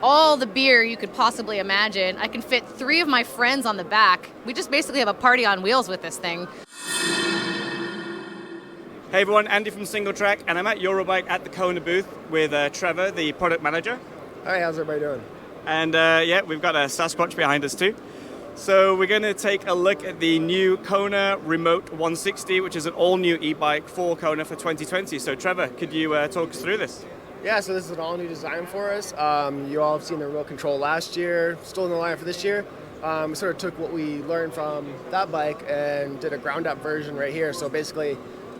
all the beer you could possibly imagine. I can fit 3 of my friends on the back. We just basically have a party on wheels with this thing. Hey everyone, Andy from Singletrack, and I'm at Eurobike at the Kona booth with Trevor, the product manager. Hi, how's everybody doing? And yeah, we've got a Sasquatch behind us too. So we're going to take a look at the new Kona Remote 160, which is an all-new e-bike for Kona for 2020. So Trevor, could you talk us through this? Yeah, so this is an all-new design for us. You all have seen the remote control last year, still in the line for this year. We sort of took what we learned from that bike and did a ground-up version right here. So basically,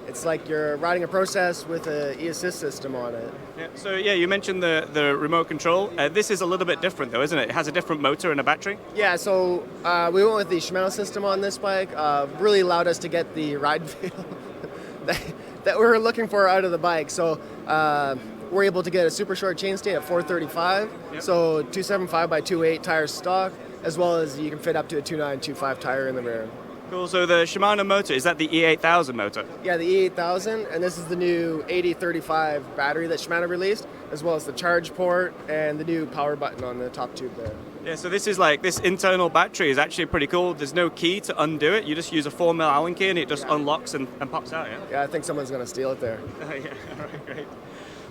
it's like you're riding a process with an e-assist system on it. Yeah, so yeah, you mentioned the remote control. This is a little bit different though, isn't it? It has a different motor and a battery. Yeah, so we went with the Shimano system on this bike. Really allowed us to get the ride feel that we were looking for out of the bike. So we're able to get a super short chainstay at 435. Yep. So 275 by 28 tires stock, as well as you can fit up to a 2925 tire in the rear. Cool. So the Shimano motor, is that the E8000 motor? Yeah, the E8000, and this is the new 8035 battery that Shimano released, as well as the charge port and the new power button on the top tube there. Yeah, so this is like, this internal battery is actually pretty cool. There's no key to undo it. You just use a 4mm Allen key and it just unlocks and pops out, yeah? Yeah, I think someone's going to steal it there. Yeah, all right, great.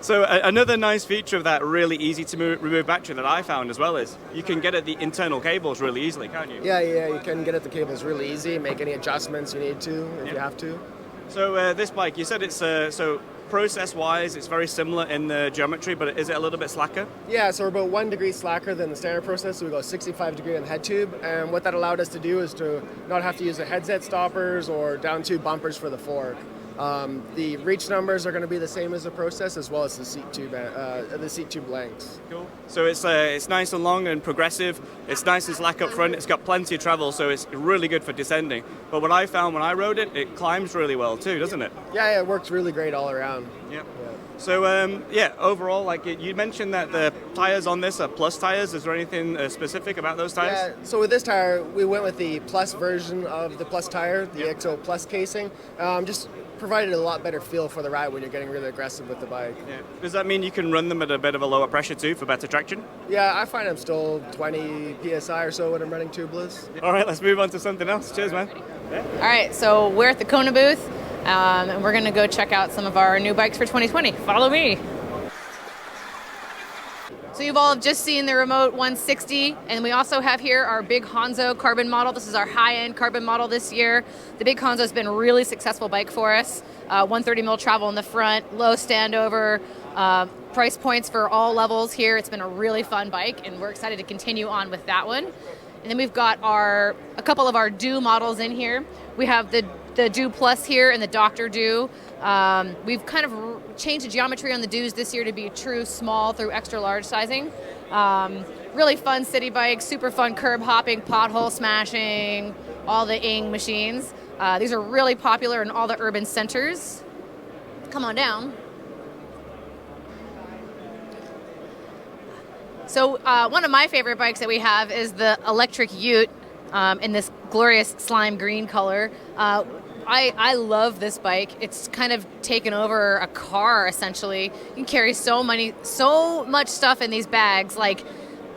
So another nice feature of that really easy to remove battery that I found as well is you can get at the internal cables really easily, can't you? Yeah, you can get at the cables really easy, make any adjustments you need to if you have to. So this bike, you said it's, so process-wise, it's very similar in the geometry, but is it a little bit slacker? Yeah, so we're about 1 degree slacker than the standard process, so we go 65 degree on the head tube, and what that allowed us to do is to not have to use the headset stoppers or down tube bumpers for the fork. The reach numbers are going to be the same as the process, as well as the seat tube lengths. Cool. So it's nice and long and progressive. It's nice and slack up front. It's got plenty of travel, so it's really good for descending. But what I found when I rode it, it climbs really well too, doesn't it? Yeah, it works really great all around. Yep. Yeah. So overall, like you mentioned that the tires on this are plus tires. Is there anything specific about those tires? Yeah. So with this tire, we went with the plus version of the plus tire, the XO Plus casing. Just provided a lot better feel for the ride when you're getting really aggressive with the bike. Yeah. Does that mean you can run them at a bit of a lower pressure too for better traction? Yeah, I find I'm still 20 psi or so when I'm running tubeless. All right, let's move on to something else. Cheers, man. Yeah. All right, so we're at the Kona booth, and we're going to go check out some of our new bikes for 2020. Follow me. So you've all just seen the Remote 160, and we also have here our Big Hanzo carbon model. This is our high-end carbon model this year. The Big Hanzo has been a really successful bike for us. 130mm travel in the front, low standover, price points for all levels here. It's been a really fun bike, and we're excited to continue on with that one. And then we've got a couple of our Do models in here. We have the Do Plus here and the Dr. Do. We've kind of changed the geometry on the Do's this year to be true small through extra large sizing. Really fun city bike, super fun curb hopping, pothole smashing, all the ing machines. These are really popular in all the urban centers. Come on down. So one of my favorite bikes that we have is the electric Ute in this glorious slime green color. I love this bike. It's kind of taken over a car, essentially. You can carry so much stuff in these bags, like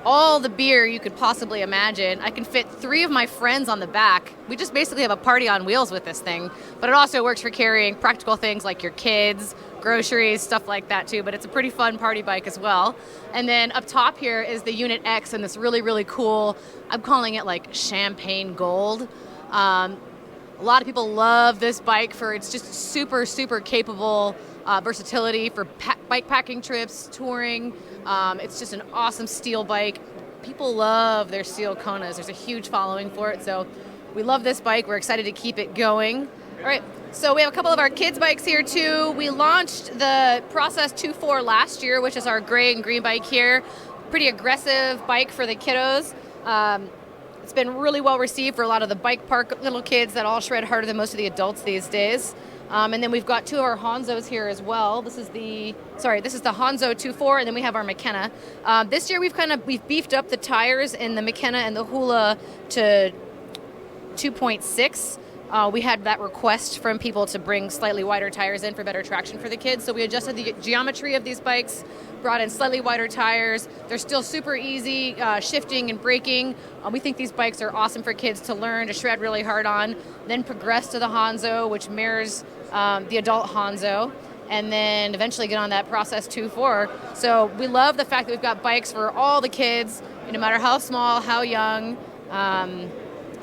all the beer you could possibly imagine. I can fit 3 of my friends on the back. We just basically have a party on wheels with this thing. But it also works for carrying practical things like your kids, groceries, stuff like that too. But it's a pretty fun party bike as well. And then up top here is the Unit X and this really, really cool, I'm calling it like champagne gold. A lot of people love this bike for its just super, super capable versatility for bike packing trips, touring. It's just an awesome steel bike. People love their steel Konas. There's a huge following for it. So we love this bike. We're excited to keep it going. All right, so we have a couple of our kids' bikes here too. We launched the Process 2.4 last year, which is our gray and green bike here. Pretty aggressive bike for the kiddos. It's been really well received for a lot of the bike park little kids that all shred harder than most of the adults these days. And then we've got 2 of our Hanzos here as well. This is the Hanzo 2.4, and then we have our McKenna. This year we've beefed up the tires in the McKenna and the Hula to 2.6. we had that request from people to bring slightly wider tires in for better traction for the kids. So we adjusted the geometry of these bikes, brought in slightly wider tires. They're still super easy shifting and braking. We think these bikes are awesome for kids to learn to shred really hard on, then progress to the Hanzo, which mirrors the adult Hanzo, and then eventually get on that Process 2.4. So we love the fact that we've got bikes for all the kids, no matter how small, how young, and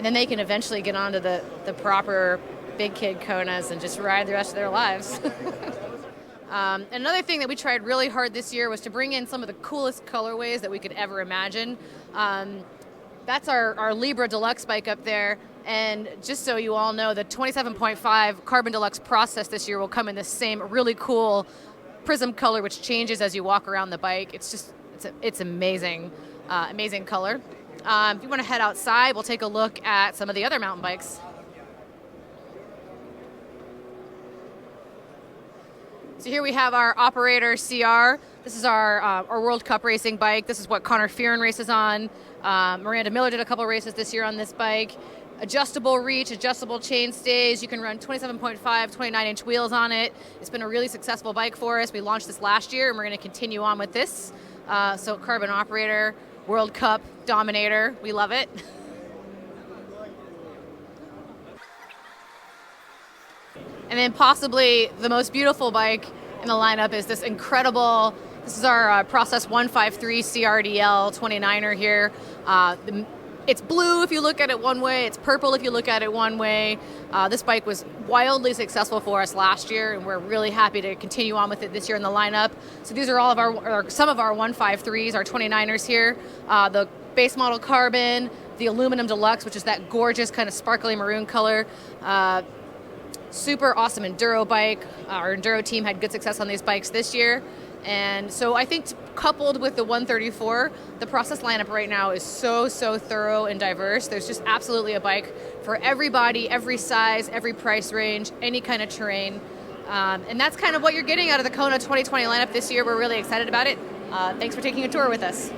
then they can eventually get onto the proper big kid Konas and just ride the rest of their lives. Another thing that we tried really hard this year was to bring in some of the coolest colorways that we could ever imagine. That's our Libra Deluxe bike up there. And just so you all know, the 27.5 Carbon Deluxe Process this year will come in the same really cool prism color, which changes as you walk around the bike. It's amazing, amazing color. If you want to head outside, we'll take a look at some of the other mountain bikes. So here we have our Operator CR. This is our World Cup racing bike. This is what Connor Fearon races on. Miranda Miller did a couple races this year on this bike. Adjustable reach, adjustable chain stays. You can run 27.5, 29-inch wheels on it. It's been a really successful bike for us. We launched this last year, and we're going to continue on with this. So Carbon Operator, World Cup Dominator. We love it. And then possibly the most beautiful bike in the lineup is this incredible, this is our Process 153 CRDL 29er here. It's blue if you look at it one way, it's purple if you look at it one way. This bike was wildly successful for us last year, and we're really happy to continue on with it this year in the lineup. So these are all of some of our 153s, our 29ers here. The base model Carbon, the Aluminum Deluxe, which is that gorgeous kind of sparkly maroon color. Super awesome enduro bike. Our enduro team had good success on these bikes this year. And so I think coupled with the 134, the Process lineup right now is so thorough and diverse. There's just absolutely a bike for everybody, every size, every price range, any kind of terrain. And that's kind of what you're getting out of the Kona 2020 lineup this year. We're really excited about it. Thanks for taking a tour with us.